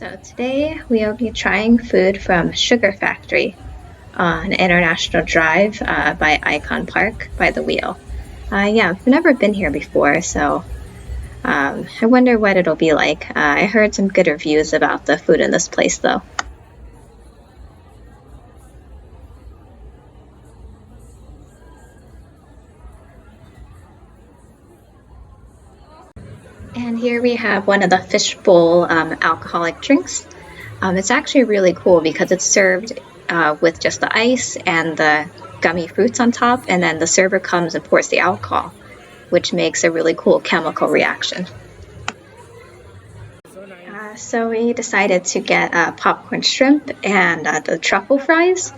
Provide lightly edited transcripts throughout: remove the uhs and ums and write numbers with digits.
So today we'll be trying food from Sugar Factory on International Drive by Icon Park by the wheel. Yeah, I've never been here before, so I wonder what it'll be like. I heard some good reviews about the food in this place though. And here we have one of the fishbowl alcoholic drinks. It's actually really cool because it's served with just the ice and the gummy fruits on top, and then the server comes and pours the alcohol, which makes a really cool chemical reaction. So we decided to get popcorn shrimp and the truffle fries.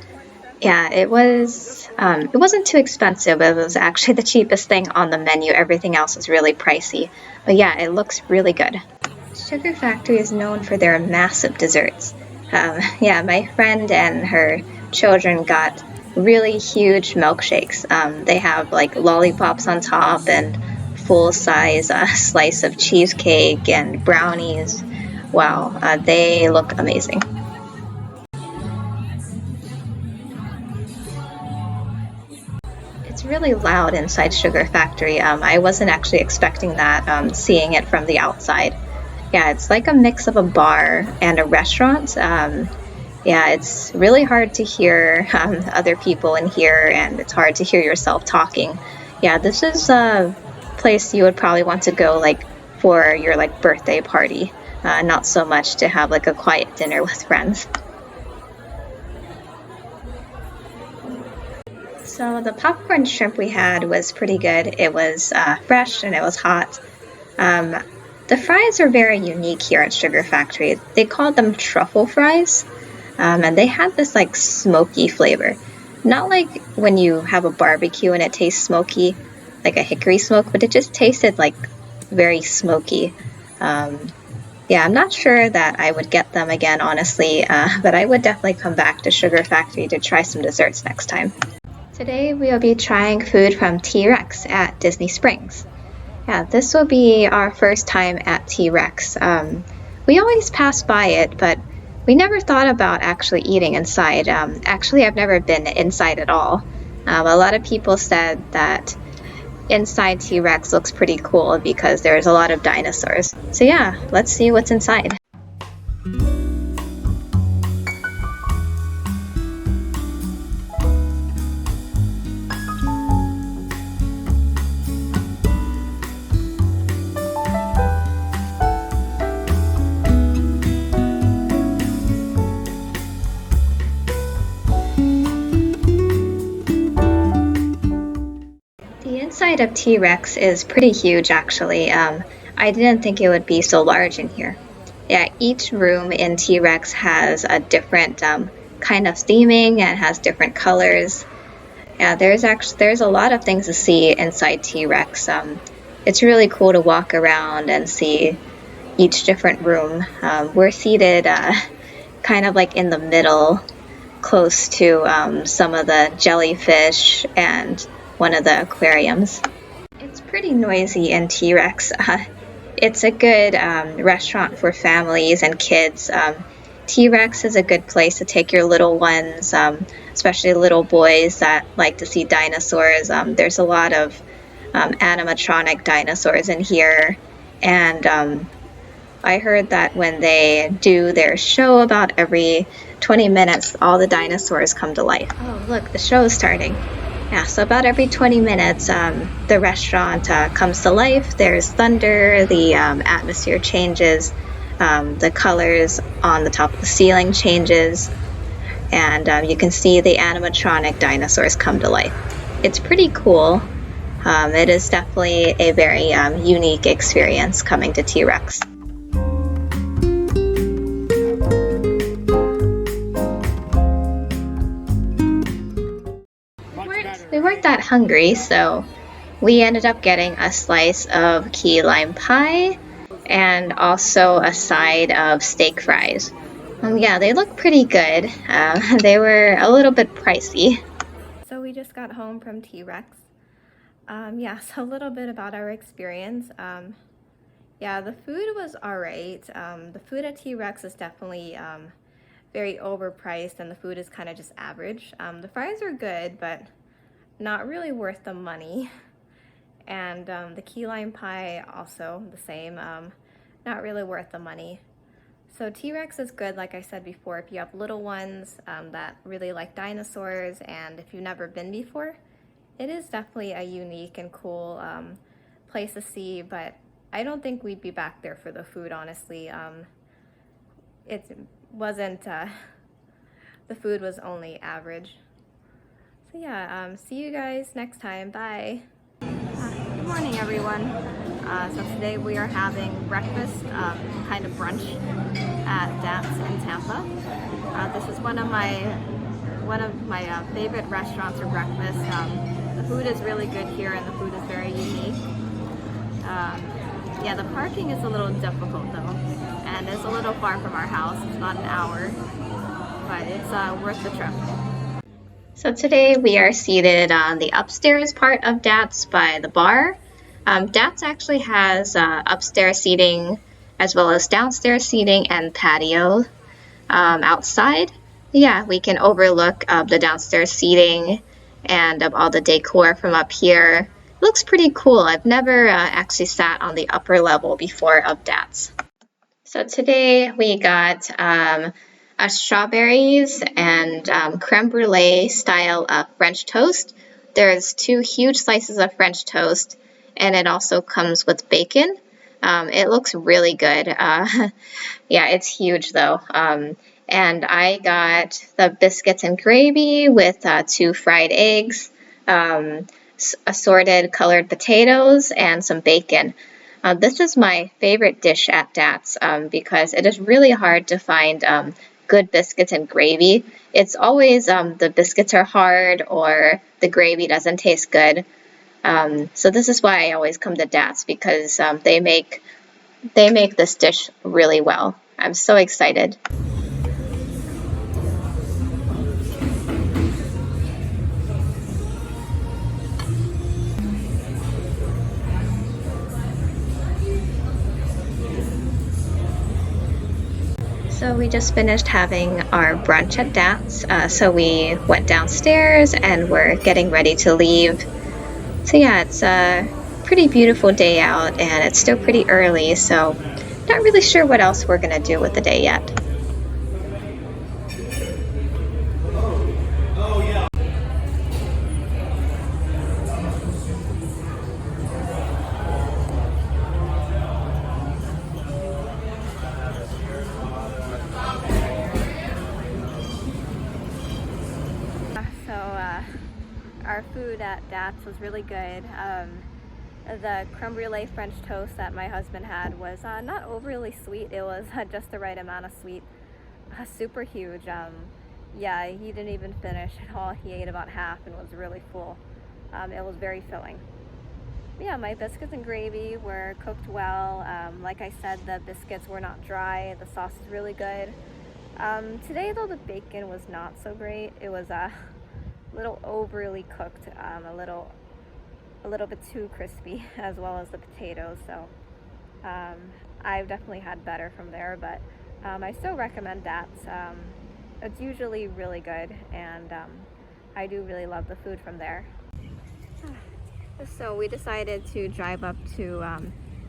Yeah, it wasn't too expensive. It was actually the cheapest thing on the menu. Everything else was really pricey. But yeah, it looks really good. Sugar Factory is known for their massive desserts. Yeah, my friend and her children got really huge milkshakes. They have like lollipops on top and full-size slice of cheesecake and brownies. Wow, they look amazing. It's really loud inside Sugar Factory. I wasn't actually expecting that, seeing it from the outside. Yeah, it's like a mix of a bar and a restaurant. Yeah, it's really hard to hear other people in here, and it's hard to hear yourself talking. Yeah, this is a place you would probably want to go like for your like birthday party, not so much to have like a quiet dinner with friends. So the popcorn shrimp we had was pretty good. It was fresh and it was hot. The fries are very unique here at Sugar Factory. They called them truffle fries, and they had this like smoky flavor. Not like when you have a barbecue and it tastes smoky, like a hickory smoke, but it just tasted like very smoky. Yeah, I'm not sure that I would get them again, honestly, but I would definitely come back to Sugar Factory to try some desserts next time. Today we'll be trying food from Trex at Disney Springs. Yeah, this will be our first time at Trex. We always pass by it, but we never thought about actually eating inside. Actually, I've never been inside at all. A lot of people said that inside Trex looks pretty cool because there's a lot of dinosaurs. So yeah, let's see what's inside. The inside of Trex is pretty huge, actually. I didn't think it would be so large in here. Yeah, each room in Trex has a different kind of theming and has different colors. Yeah, there's a lot of things to see inside Trex. It's really cool to walk around and see each different room. We're seated kind of like in the middle, close to some of the jellyfish and one of the aquariums. It's pretty noisy in Trex. It's a good restaurant for families and kids. Trex is a good place to take your little ones, especially little boys that like to see dinosaurs. There's a lot of animatronic dinosaurs in here, and I heard that when they do their show about every 20 minutes, all the dinosaurs come to life. Oh, look, the show is starting. Yeah, so about every 20 minutes, the restaurant comes to life. There's thunder, the atmosphere changes, the colors on the top of the ceiling changes, and you can see the animatronic dinosaurs come to life. It's pretty cool. It is definitely a very unique experience coming to Trex. We weren't that hungry, so we ended up getting a slice of key lime pie and also a side of steak fries. Yeah, they look pretty good. They were a little bit pricey. So we just got home from Trex. Yeah, so a little bit about our experience. Yeah, the food was alright. The food at T-Rex is definitely very overpriced, and the food is kind of just average. The fries are good, but not really worth the money. And the key lime pie also the same, not really worth the money. So T-Rex is good, like I said before, if you have little ones that really like dinosaurs, and if you've never been before, it is definitely a unique and cool place to see, but I don't think we'd be back there for the food, honestly. It wasn't, the food was only average. So yeah, see you guys next time. Bye. Good morning, everyone. So today we are having breakfast, kind of brunch at Datz in Tampa. This is one of my favorite restaurants for breakfast. The food is really good here, and the food is very unique. Yeah, the parking is a little difficult though, and it's a little far from our house. It's about an hour, but it's worth the trip. So today we are seated on the upstairs part of Datz by the bar. Datz actually has upstairs seating as well as downstairs seating and patio outside. Yeah, we can overlook the downstairs seating and all the decor from up here. It looks pretty cool. I've never actually sat on the upper level before of Datz. So today we got strawberries and creme brulee style French toast. There's 2 huge slices of French toast, and it also comes with bacon. It looks really good. Yeah, it's huge though. And I got the biscuits and gravy with 2 fried eggs, assorted colored potatoes, and some bacon. This is my favorite dish at Datz because it is really hard to find good biscuits and gravy. It's always the biscuits are hard or the gravy doesn't taste good. So this is why I always come to Datz, because they make this dish really well. I'm so excited. So we just finished having our brunch at Datz, so we went downstairs and we're getting ready to leave. So yeah, it's a pretty beautiful day out, and it's still pretty early, so not really sure what else we're gonna do with the day yet. Our food at Datz was really good. The creme brulee French toast that my husband had was not overly sweet. It was just the right amount of sweet. Super huge. Yeah, he didn't even finish it all. He ate about half and was really full. It was very filling. Yeah, my biscuits and gravy were cooked well. Like I said, the biscuits were not dry. The sauce is really good. Today though, the bacon was not so great. It was a little overly cooked, a little bit too crispy, as well as the potatoes. So I've definitely had better from there, but I still recommend Datz. It's usually really good, and I do really love the food from there. So we decided to drive up to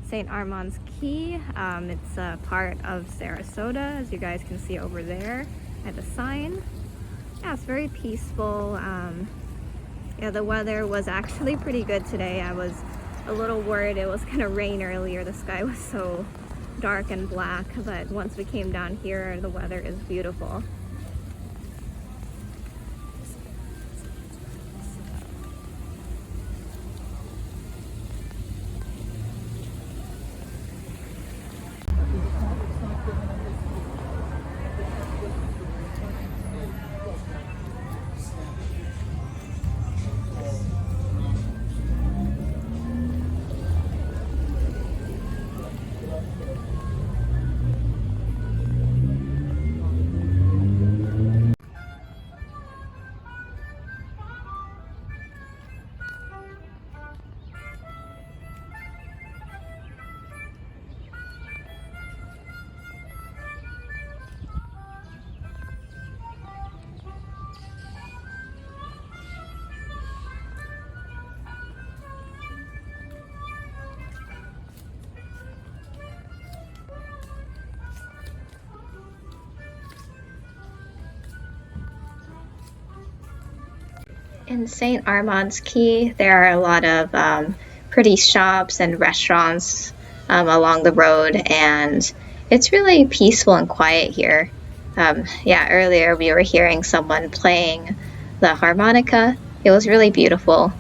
St. Armands Key. It's a part of Sarasota, as you guys can see over there at the sign. Yeah, it's very peaceful. Yeah, the weather was actually pretty good today. I was a little worried it was gonna rain earlier. The sky was so dark and black, but once we came down here, the weather is beautiful. In St. Armands Key, there are a lot of pretty shops and restaurants along the road, and it's really peaceful and quiet here. Yeah, earlier we were hearing someone playing the harmonica. It was really beautiful.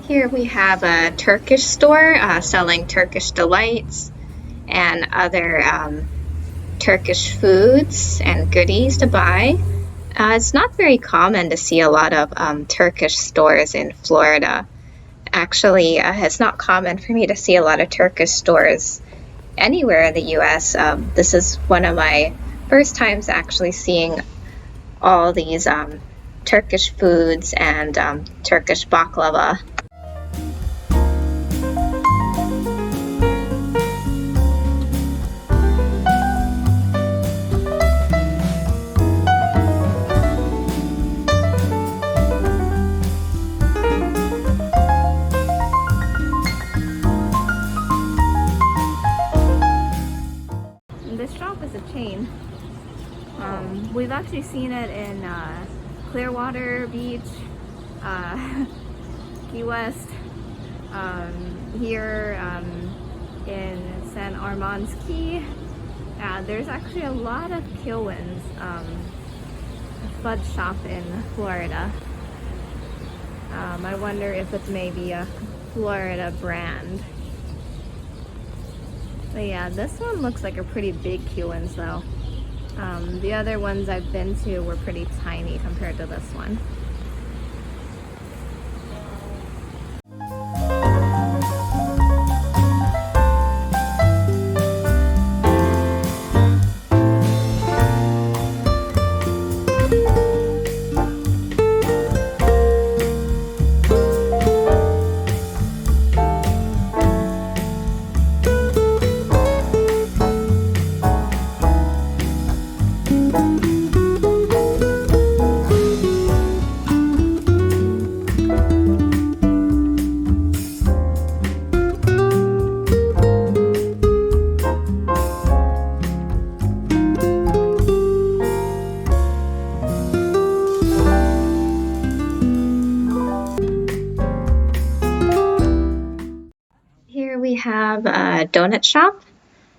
Here we have a Turkish store selling Turkish delights and other Turkish foods and goodies to buy. It's not very common to see a lot of Turkish stores in Florida. Actually, it's not common for me to see a lot of Turkish stores anywhere in the US. This is one of my first times actually seeing all these Turkish foods and Turkish baklava. This shop is a chain. We've actually seen it in Clearwater Beach, Key West, here in San Armands Key. There's actually a lot of Kilwins, a fudge shop in Florida. I wonder if it's maybe a Florida brand. But yeah, this one looks like a pretty big Kilwins though. The other ones I've been to were pretty tiny compared to this one. Here we have a donut shop.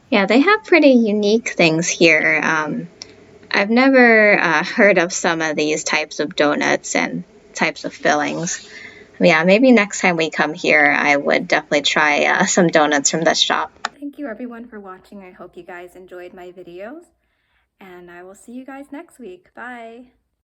Yeah, they have pretty unique things here. I've never heard of some of these types of donuts and types of fillings. Yeah, maybe next time we come here, I would definitely try some donuts from this shop. Thank you everyone for watching. I hope you guys enjoyed my videos, and I will see you guys next week. Bye!